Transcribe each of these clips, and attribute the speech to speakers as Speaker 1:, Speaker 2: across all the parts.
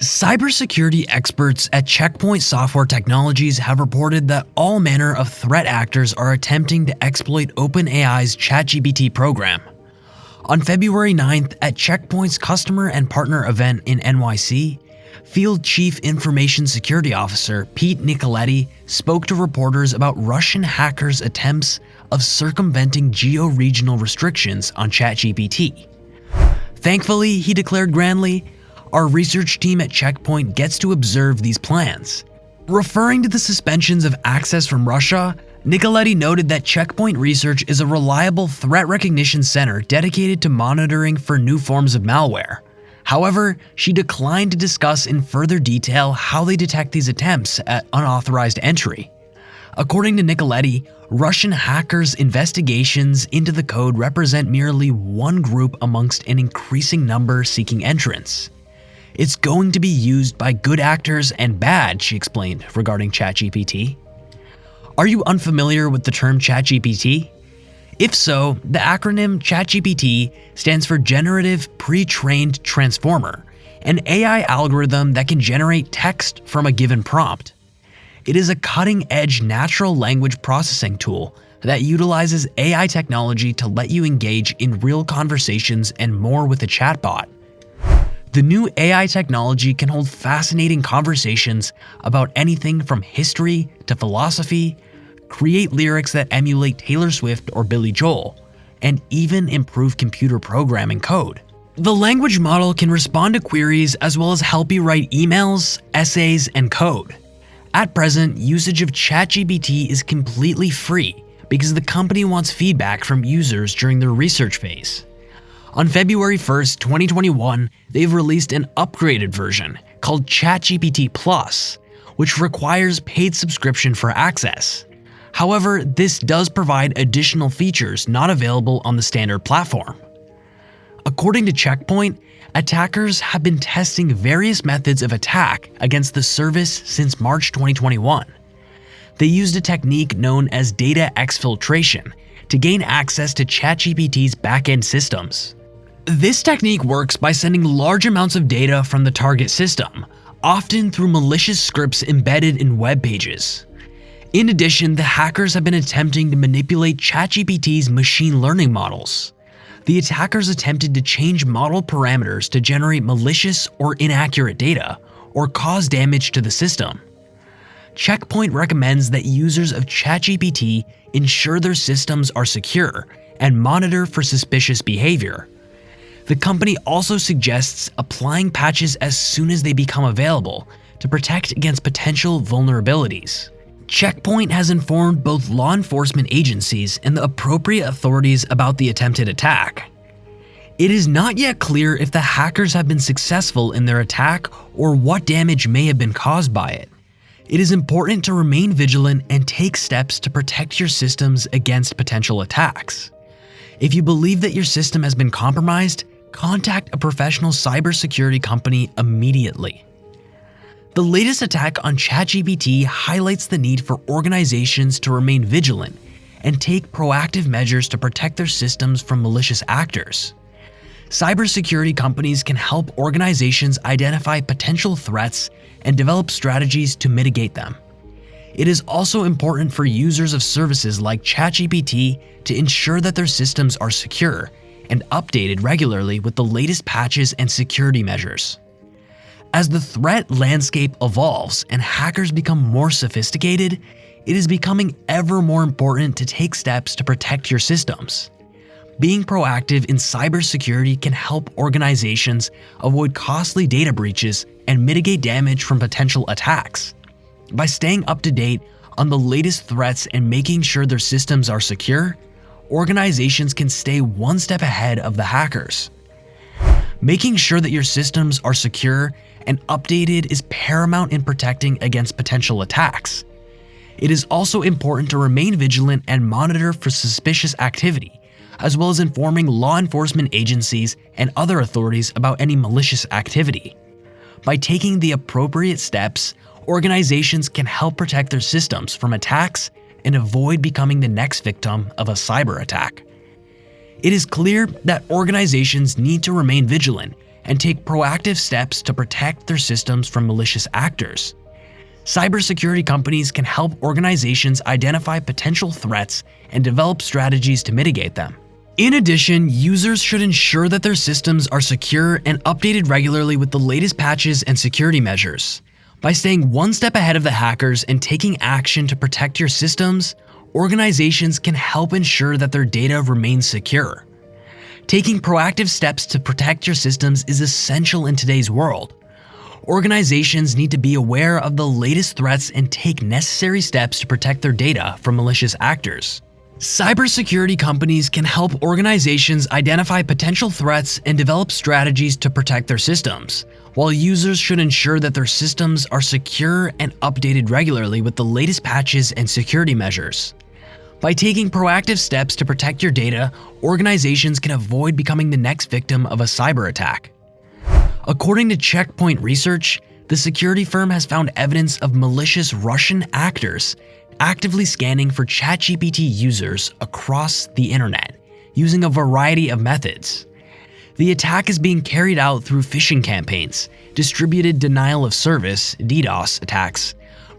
Speaker 1: Cybersecurity experts at Checkpoint Software Technologies have reported that all manner of threat actors are attempting to exploit OpenAI's ChatGPT program. On February 9th, at Checkpoint's customer and partner event in NYC, Field Chief Information Security Officer Pete Nicoletti spoke to reporters about Russian hackers' attempts of circumventing geo-regional restrictions on ChatGPT. Thankfully, he declared grandly, our research team at Checkpoint gets to observe these plans. Referring to the suspensions of access from Russia, Nicoletti noted that Checkpoint Research is a reliable threat recognition center dedicated to monitoring for new forms of malware. However, she declined to discuss in further detail how they detect these attempts at unauthorized entry. According to Nicoletti, Russian hackers' investigations into the code represent merely one group amongst an increasing number seeking entrance. It's going to be used by good actors and bad, she explained regarding ChatGPT. Are you unfamiliar with the term ChatGPT? If so, the acronym ChatGPT stands for Generative Pre-trained Transformer, an AI algorithm that can generate text from a given prompt. It is a cutting-edge natural language processing tool that utilizes AI technology to let you engage in real conversations and more with a chatbot. The new AI technology can hold fascinating conversations about anything from history to philosophy, create lyrics that emulate Taylor Swift or Billy Joel, and even improve computer programming code. The language model can respond to queries as well as help you write emails, essays, and code. At present, usage of ChatGPT is completely free because the company wants feedback from users during their research phase. On February 1st, 2021, they've released an upgraded version called ChatGPT Plus, which requires paid subscription for access. However, this does provide additional features not available on the standard platform. According to Checkpoint, attackers have been testing various methods of attack against the service since March 2021. They used a technique known as data exfiltration to gain access to ChatGPT's backend systems. This technique works by sending large amounts of data from the target system, often through malicious scripts embedded in web pages. In addition, the hackers have been attempting to manipulate ChatGPT's machine learning models. The attackers attempted to change model parameters to generate malicious or inaccurate data, or cause damage to the system. Checkpoint recommends that users of ChatGPT ensure their systems are secure and monitor for suspicious behavior. The company also suggests applying patches as soon as they become available to protect against potential vulnerabilities. Checkpoint has informed both law enforcement agencies and the appropriate authorities about the attempted attack. It is not yet clear if the hackers have been successful in their attack or what damage may have been caused by it. It is important to remain vigilant and take steps to protect your systems against potential attacks. If you believe that your system has been compromised, contact a professional cybersecurity company immediately. The latest attack on ChatGPT highlights the need for organizations to remain vigilant and take proactive measures to protect their systems from malicious actors. Cybersecurity companies can help organizations identify potential threats and develop strategies to mitigate them. It is also important for users of services like ChatGPT to ensure that their systems are secure and updated regularly with the latest patches and security measures. As the threat landscape evolves and hackers become more sophisticated, it is becoming ever more important to take steps to protect your systems. Being proactive in cybersecurity can help organizations avoid costly data breaches and mitigate damage from potential attacks. By staying up to date on the latest threats and making sure their systems are secure, organizations can stay one step ahead of the hackers. Making sure that your systems are secure and updated is paramount in protecting against potential attacks. It is also important to remain vigilant and monitor for suspicious activity, as well as informing law enforcement agencies and other authorities about any malicious activity. By taking the appropriate steps, organizations can help protect their systems from attacks and avoid becoming the next victim of a cyber attack. It is clear that organizations need to remain vigilant and take proactive steps to protect their systems from malicious actors. Cybersecurity companies can help organizations identify potential threats and develop strategies to mitigate them. In addition, users should ensure that their systems are secure and updated regularly with the latest patches and security measures. By staying one step ahead of the hackers and taking action to protect your systems, organizations can help ensure that their data remains secure. Taking proactive steps to protect your systems is essential in today's world. Organizations need to be aware of the latest threats and take necessary steps to protect their data from malicious actors. Cybersecurity companies can help organizations identify potential threats and develop strategies to protect their systems, while users should ensure that their systems are secure and updated regularly with the latest patches and security measures. By taking proactive steps to protect your data, organizations can avoid becoming the next victim of a cyber attack. According to Check Point research, the security firm has found evidence of malicious Russian actors actively scanning for ChatGPT users across the internet, using a variety of methods. The attack is being carried out through phishing campaigns, distributed denial of service (DDoS) attacks,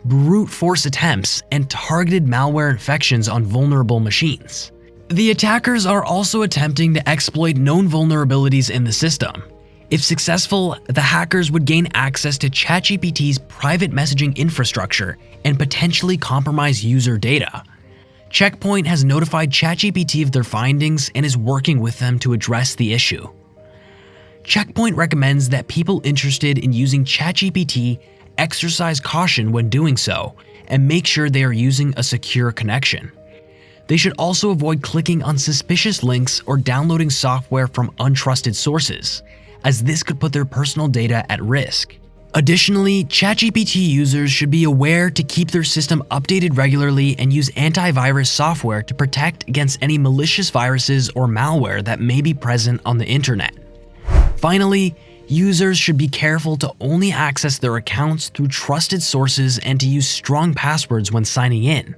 Speaker 1: brute force attempts, and targeted malware infections on vulnerable machines. The attackers are also attempting to exploit known vulnerabilities in the system. If successful, the hackers would gain access to ChatGPT's private messaging infrastructure and potentially compromise user data. Checkpoint has notified ChatGPT of their findings and is working with them to address the issue. Checkpoint recommends that people interested in using ChatGPT exercise caution when doing so and make sure they are using a secure connection. They should also avoid clicking on suspicious links or downloading software from untrusted sources, as this could put their personal data at risk. Additionally, ChatGPT users should be aware to keep their system updated regularly and use antivirus software to protect against any malicious viruses or malware that may be present on the internet. Finally, users should be careful to only access their accounts through trusted sources and to use strong passwords when signing in.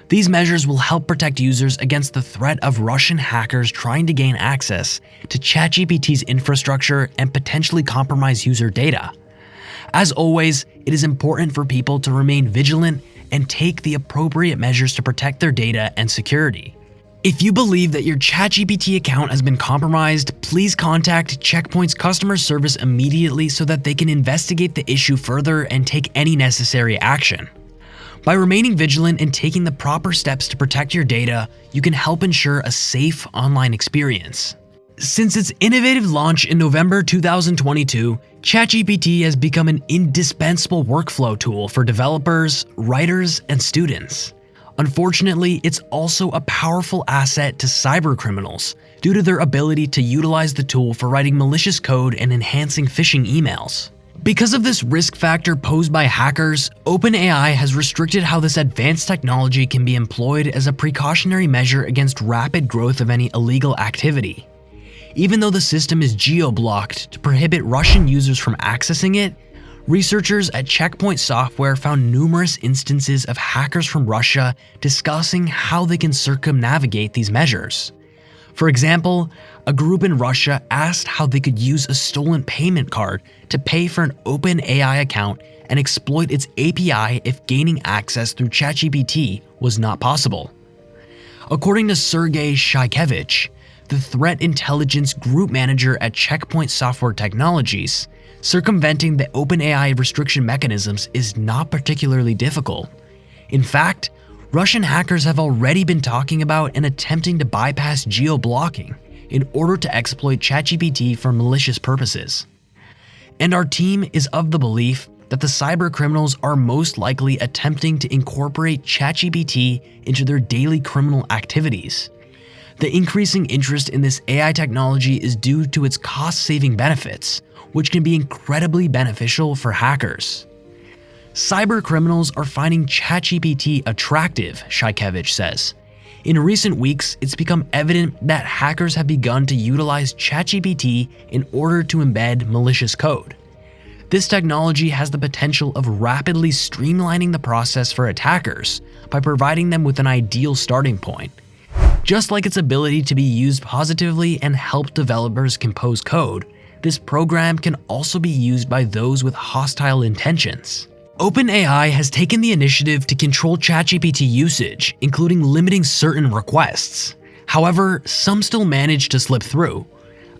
Speaker 1: These measures will help protect users against the threat of Russian hackers trying to gain access to ChatGPT's infrastructure and potentially compromise user data. As always, it is important for people to remain vigilant and take the appropriate measures to protect their data and security. If you believe that your ChatGPT account has been compromised, please contact Checkpoint's customer service immediately so that they can investigate the issue further and take any necessary action. By remaining vigilant and taking the proper steps to protect your data, you can help ensure a safe online experience. Since its innovative launch in November 2022, ChatGPT has become an indispensable workflow tool for developers, writers, and students. Unfortunately, it's also a powerful asset to cybercriminals due to their ability to utilize the tool for writing malicious code and enhancing phishing emails. Because of this risk factor posed by hackers, Openai has restricted how this advanced technology can be employed as a precautionary measure against rapid growth of any illegal activity. Even though the system is geo-blocked to prohibit Russian users from accessing it, researchers at Checkpoint Software found numerous instances of hackers from Russia discussing how they can circumnavigate these measures. For example, a group in Russia asked how they could use a stolen payment card to pay for an Openai account and exploit its API if gaining access through ChatGPT was not possible. According to Sergey Shaikevich, the threat intelligence group manager at Checkpoint Software Technologies, circumventing the Openai restriction mechanisms is not particularly difficult. In fact, Russian hackers have already been talking about and attempting to bypass geo-blocking in order to exploit ChatGPT for malicious purposes. And our team is of the belief that the cyber criminals are most likely attempting to incorporate ChatGPT into their daily criminal activities. The increasing interest in this AI technology is due to its cost-saving benefits, which can be incredibly beneficial for hackers. Cyber criminals are finding ChatGPT attractive, Shaikevich says. In recent weeks, it's become evident that hackers have begun to utilize ChatGPT in order to embed malicious code. This technology has the potential of rapidly streamlining the process for attackers by providing them with an ideal starting point. Just like its ability to be used positively and help developers compose code, this program can also be used by those with hostile intentions. OpenAI has taken the initiative to control ChatGPT usage, including limiting certain requests. However, some still manage to slip through.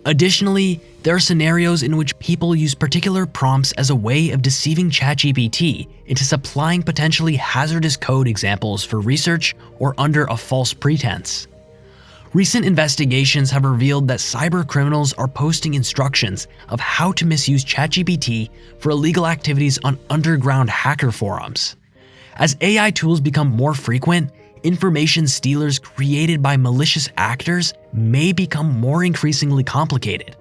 Speaker 1: Additionally, there are scenarios in which people use particular prompts as a way of deceiving ChatGPT into supplying potentially hazardous code examples for research or under a false pretense. Recent investigations have revealed that cyber criminals are posting instructions of how to misuse ChatGPT for illegal activities on underground hacker forums. As AI tools become more frequent, information stealers created by malicious actors may become more increasingly complicated.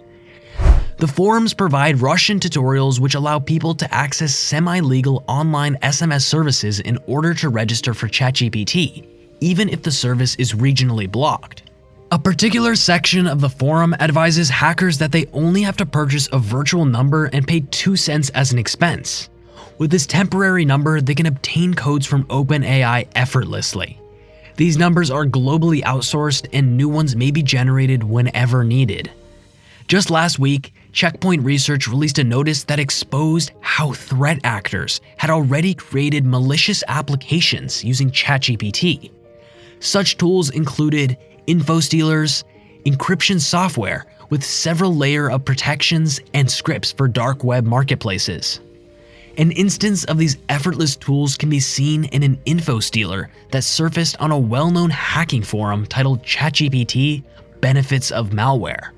Speaker 1: The forums provide Russian tutorials which allow people to access semi-legal online SMS services in order to register for ChatGPT, even if the service is regionally blocked. A particular section of the forum advises hackers that they only have to purchase a virtual number and pay 2 cents as an expense. With this temporary number, they can obtain codes from OpenAI effortlessly. These numbers are globally outsourced and new ones may be generated whenever needed. Just last week, Checkpoint Research released a notice that exposed how threat actors had already created malicious applications using ChatGPT. Such tools included info stealers, encryption software with several layers of protections, and scripts for dark web marketplaces. An instance of these effortless tools can be seen in an info stealer that surfaced on a well-known hacking forum titled ChatGPT Benefits of Malware.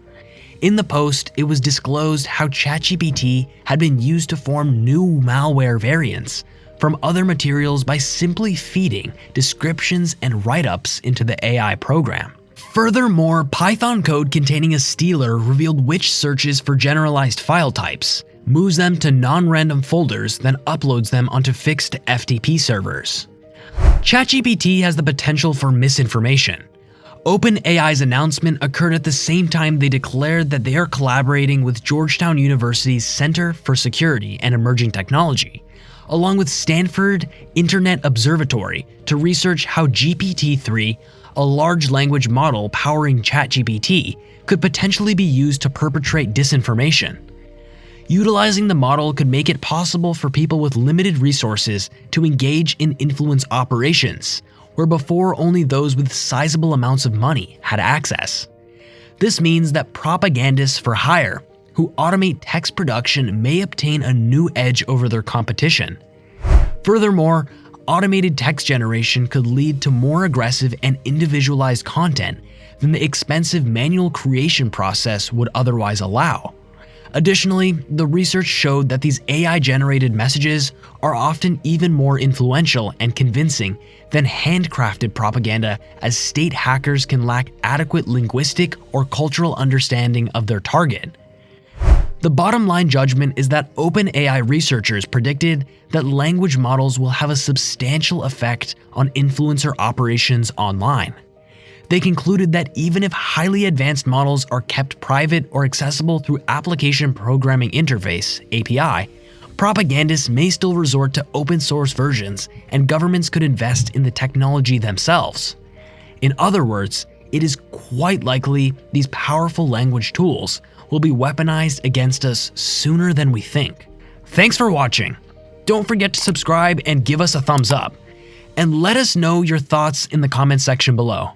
Speaker 1: In the post, it was disclosed how ChatGPT had been used to form new malware variants from other materials by simply feeding descriptions and write-ups into the AI program. Furthermore, Python code containing a stealer revealed which searches for generalized file types, moves them to non-random folders, then uploads them onto fixed FTP servers. ChatGPT has the potential for misinformation. OpenAI's announcement occurred at the same time they declared that they are collaborating with Georgetown University's Center for Security and Emerging Technology, along with Stanford Internet Observatory, to research how GPT-3, a large language model powering ChatGPT, could potentially be used to perpetrate disinformation. Utilizing the model could make it possible for people with limited resources to engage in influence operations, where before only those with sizable amounts of money had access. This means that propagandists for hire who automate text production may obtain a new edge over their competition. Furthermore, automated text generation could lead to more aggressive and individualized content than the expensive manual creation process would otherwise allow. Additionally, the research showed that these AI-generated messages are often even more influential and convincing than handcrafted propaganda, as state hackers can lack adequate linguistic or cultural understanding of their target. The bottom line judgment is that OpenAI researchers predicted that language models will have a substantial effect on influencer operations online. They concluded that even if highly advanced models are kept private or accessible through Application Programming Interface (API), propagandists may still resort to open source versions, and governments could invest in the technology themselves. In other words, it is quite likely these powerful language tools will be weaponized against us sooner than we think. Thanks for watching. Don't forget to subscribe and give us a thumbs up. And let us know your thoughts in the comment section below.